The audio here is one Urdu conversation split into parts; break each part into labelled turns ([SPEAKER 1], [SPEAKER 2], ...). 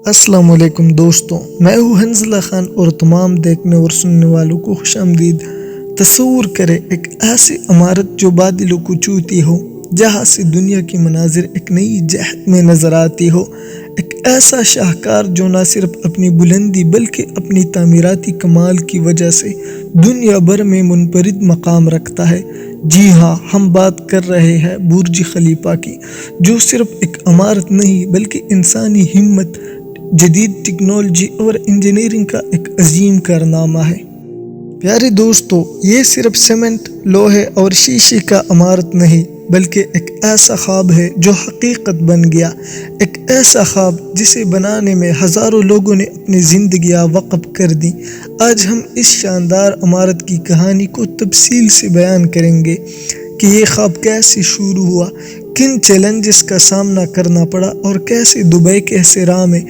[SPEAKER 1] السلام علیکم دوستوں، میں ہوں حنزلہ خان اور تمام دیکھنے اور سننے والوں کو خوش آمدید۔ تصور کرے ایک ایسی عمارت جو بادلوں کو چھوتی ہو، جہاں سے دنیا کی مناظر ایک نئی جہت میں نظر آتی ہو، ایک ایسا شاہکار جو نہ صرف اپنی بلندی بلکہ اپنی تعمیراتی کمال کی وجہ سے دنیا بھر میں منفرد مقام رکھتا ہے۔ جی ہاں، ہم بات کر رہے ہیں برج خلیفہ کی، جو صرف ایک عمارت نہیں بلکہ انسانی ہمت، جدید ٹیکنالوجی اور انجینئرنگ کا ایک عظیم کارنامہ ہے۔ پیارے دوستو، یہ صرف سیمنٹ، لوہے اور شیشے کا عمارت نہیں بلکہ ایک ایسا خواب ہے جو حقیقت بن گیا، ایک ایسا خواب جسے بنانے میں ہزاروں لوگوں نے اپنی زندگیاں وقف کر دیں۔ آج ہم اس شاندار عمارت کی کہانی کو تفصیل سے بیان کریں گے کہ یہ خواب کیسے شروع ہوا، کن چیلنجز کا سامنا کرنا پڑا اور کیسے دبئی کے صحرا میں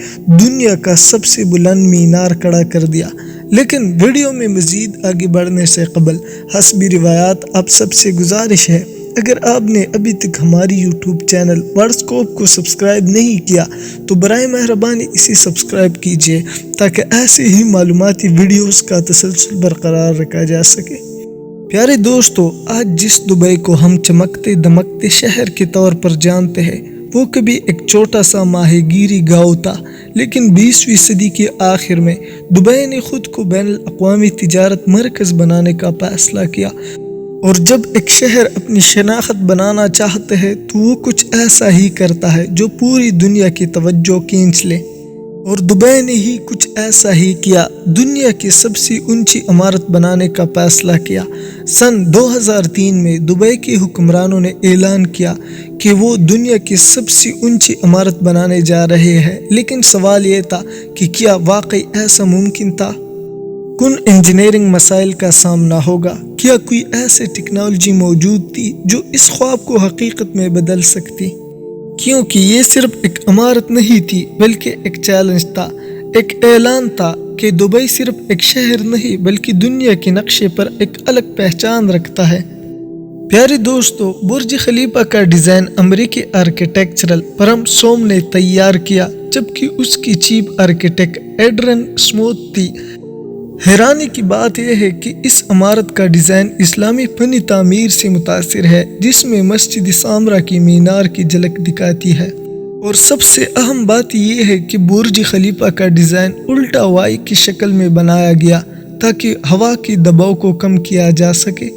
[SPEAKER 1] دنیا کا سب سے بلند مینار کھڑا کر دیا۔ لیکن ویڈیو میں مزید آگے بڑھنے سے قبل حسب روایات آپ سب سے گزارش ہے، اگر آپ نے ابھی تک ہماری یوٹیوب چینل ورڈسکوپ کو سبسکرائب نہیں کیا تو برائے مہربانی اسے سبسکرائب کیجیے تاکہ ایسے ہی معلوماتی ویڈیوز کا تسلسل برقرار رکھا جا سکے۔ پیارے دوستو، آج جس دبئی کو ہم چمکتے دمکتے شہر کے طور پر جانتے ہیں، وہ کبھی ایک چھوٹا سا ماہی گیری گاؤں تھا، لیکن 20ویں صدی کے آخر میں دبئی نے خود کو بین الاقوامی تجارت مرکز بنانے کا فیصلہ کیا، اور جب ایک شہر اپنی شناخت بنانا چاہتا ہے تو وہ کچھ ایسا ہی کرتا ہے جو پوری دنیا کی توجہ کھینچ لے، اور دبئی نے ہی کچھ ایسا ہی کیا، دنیا کی سب سے اونچی عمارت بنانے کا فیصلہ کیا۔ سن 2003 میں دبئی کے حکمرانوں نے اعلان کیا کہ وہ دنیا کی سب سے اونچی عمارت بنانے جا رہے ہیں، لیکن سوال یہ تھا کہ کیا واقعی ایسا ممکن تھا؟ کن انجینئرنگ مسائل کا سامنا ہوگا؟ کیا کوئی ایسی ٹیکنالوجی موجود تھی جو اس خواب کو حقیقت میں بدل سکتی؟ کیونکہ یہ صرف ایک عمارت نہیں تھی بلکہ ایک چیلنج تھا، ایک اعلان تھا کہ دبئی صرف ایک شہر نہیں بلکہ دنیا کے نقشے پر ایک الگ پہچان رکھتا ہے۔ پیارے دوستو، برج خلیفہ کا ڈیزائن امریکی آرکیٹیکچرل فرم سوم نے تیار کیا، جبکہ اس کی چیف آرکیٹیکٹ ایڈرین اسمتھ تھی۔ حیرانی کی بات یہ ہے کہ اس عمارت کا ڈیزائن اسلامی فن تعمیر سے متاثر ہے، جس میں مسجد سامرا کی مینار کی جھلک دکھاتی ہے، اور سب سے اہم بات یہ ہے کہ برج خلیفہ کا ڈیزائن الٹا وائی کی شکل میں بنایا گیا تاکہ ہوا کے دباؤ کو کم کیا جا سکے۔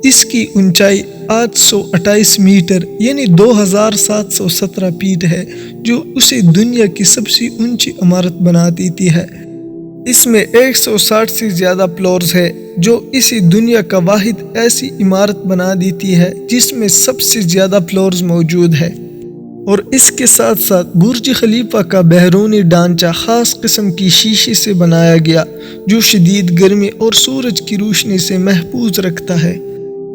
[SPEAKER 1] اس کی اونچائی 828 میٹر یعنی 2717 فیٹ ہے، جو اسے دنیا کی سب سے اونچی عمارت بنا دیتی ہے۔ اس میں 160 سے زیادہ فلورز ہے، جو اسے دنیا کا واحد ایسی عمارت بنا دیتی ہے جس میں سب سے زیادہ فلورز موجود ہے۔ اور اس کے ساتھ ساتھ برج خلیفہ کا بیرونی ڈھانچہ خاص قسم کی شیشے سے بنایا گیا، جو شدید گرمی اور سورج کی روشنی سے محفوظ رکھتا ہے۔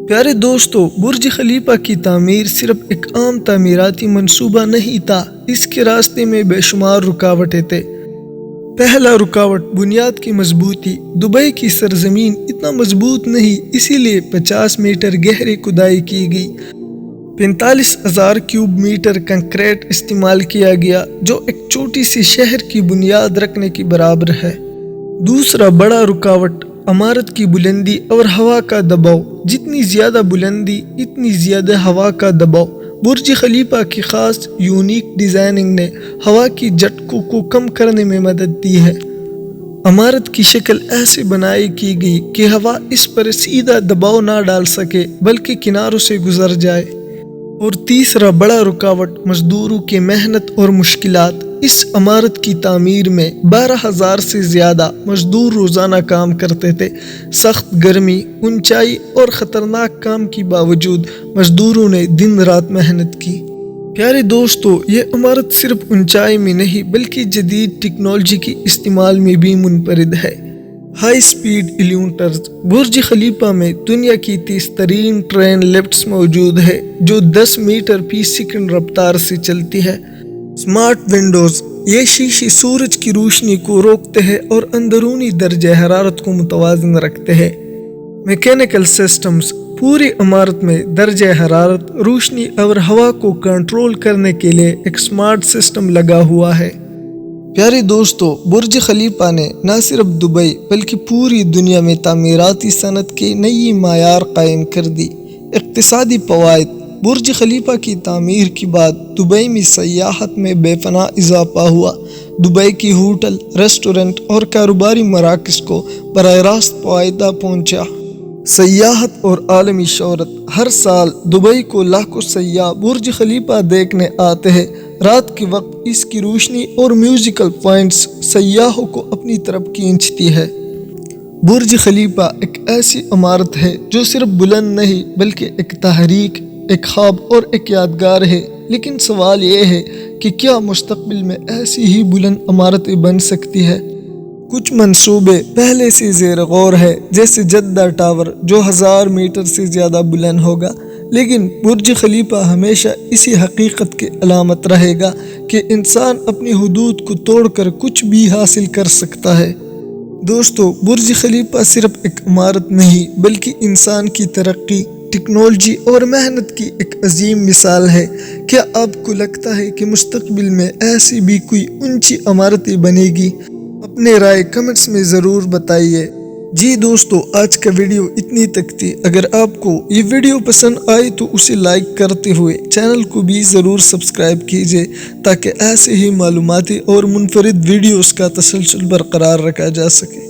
[SPEAKER 1] پیارے دوستو، برج خلیفہ کی تعمیر صرف ایک عام تعمیراتی منصوبہ نہیں تھا، اس کے راستے میں بے شمار رکاوٹیں تھے۔ پہلا رکاوٹ بنیاد کی مضبوطی۔ دبئی کی سرزمین اتنا مضبوط نہیں، اسی لیے 50 میٹر گہری کھدائی کی گئی، 45,000 کیوب میٹر کنکریٹ استعمال کیا گیا، جو ایک چھوٹی سی شہر کی بنیاد رکھنے کے برابر ہے۔ دوسرا بڑا رکاوٹ عمارت کی بلندی اور ہوا کا دباؤ۔ جتنی زیادہ بلندی اتنی زیادہ ہوا کا دباؤ۔ برج خلیفہ کی خاص یونیک ڈیزائننگ نے ہوا کی جھٹکوں کو کم کرنے میں مدد دی ہے۔ عمارت کی شکل ایسے بنائی کی گئی کہ ہوا اس پر سیدھا دباؤ نہ ڈال سکے بلکہ کناروں سے گزر جائے۔ اور تیسرا بڑا رکاوٹ مزدوروں کی محنت اور مشکلات۔ اس عمارت کی تعمیر میں 12,000 سے زیادہ مزدور روزانہ کام کرتے تھے۔ سخت گرمی، اونچائی اور خطرناک کام کے باوجود مزدوروں نے دن رات محنت کی۔ پیارے دوستو، یہ عمارت صرف اونچائی میں نہیں بلکہ جدید ٹیکنالوجی کے استعمال میں بھی منفرد ہے۔ High speed elevators. برج خلیفہ میں دنیا کی تیز ترین ٹرین لفٹس موجود ہے، جو 10 میٹر فی سیکنڈ رفتار سے چلتی ہے۔ Smart Windows. یہ شیشے سورج کی روشنی کو روکتے ہیں اور اندرونی درجہ حرارت کو متوازن رکھتے ہیں۔ Mechanical systems. پوری عمارت میں درجہ حرارت، روشنی اور ہوا کو کنٹرول کرنے کے لیے ایک سمارٹ سسٹم لگا ہوا ہے۔ پیارے دوستو، برج خلیفہ نے نہ صرف دبئی بلکہ پوری دنیا میں تعمیراتی صنعت کی نئی معیار قائم کر دی۔ اقتصادی فوائد: برج خلیفہ کی تعمیر کے بعد دبئی میں سیاحت میں بے پناہ اضافہ ہوا۔ دبئی کی ہوٹل، ریسٹورنٹ اور کاروباری مراکز کو براہ راست فائدہ پہنچا۔ سیاحت اور عالمی شہرت: ہر سال دبئی کو لاکھوں سیاح برج خلیفہ دیکھنے آتے ہیں۔ رات کے وقت اس کی روشنی اور میوزیکل پوائنٹس سیاحوں کو اپنی طرف کھینچتی ہے۔ برج خلیفہ ایک ایسی عمارت ہے جو صرف بلند نہیں بلکہ ایک تحریک، ایک خواب اور ایک یادگار ہے۔ لیکن سوال یہ ہے کہ کیا مستقبل میں ایسی ہی بلند عمارتیں بن سکتی ہے؟ کچھ منصوبے پہلے سے زیر غور ہے، جیسے جدہ ٹاور جو 1000 میٹر سے زیادہ بلند ہوگا۔ لیکن برج خلیفہ ہمیشہ اسی حقیقت کی علامت رہے گا کہ انسان اپنی حدود کو توڑ کر کچھ بھی حاصل کر سکتا ہے۔ دوستو، برج خلیفہ صرف ایک عمارت نہیں بلکہ انسان کی ترقی، ٹیکنالوجی اور محنت کی ایک عظیم مثال ہے۔ کیا آپ کو لگتا ہے کہ مستقبل میں ایسی بھی کوئی اونچی عمارتیں بنے گی؟ اپنے رائے کمنٹس میں ضرور بتائیے۔ جی دوستو، آج کا ویڈیو اتنی تک تھی۔ اگر آپ کو یہ ویڈیو پسند آئی تو اسے لائک کرتے ہوئے چینل کو بھی ضرور سبسکرائب کیجیے تاکہ ایسے ہی معلوماتی اور منفرد ویڈیوز کا تسلسل برقرار رکھا جا سکے۔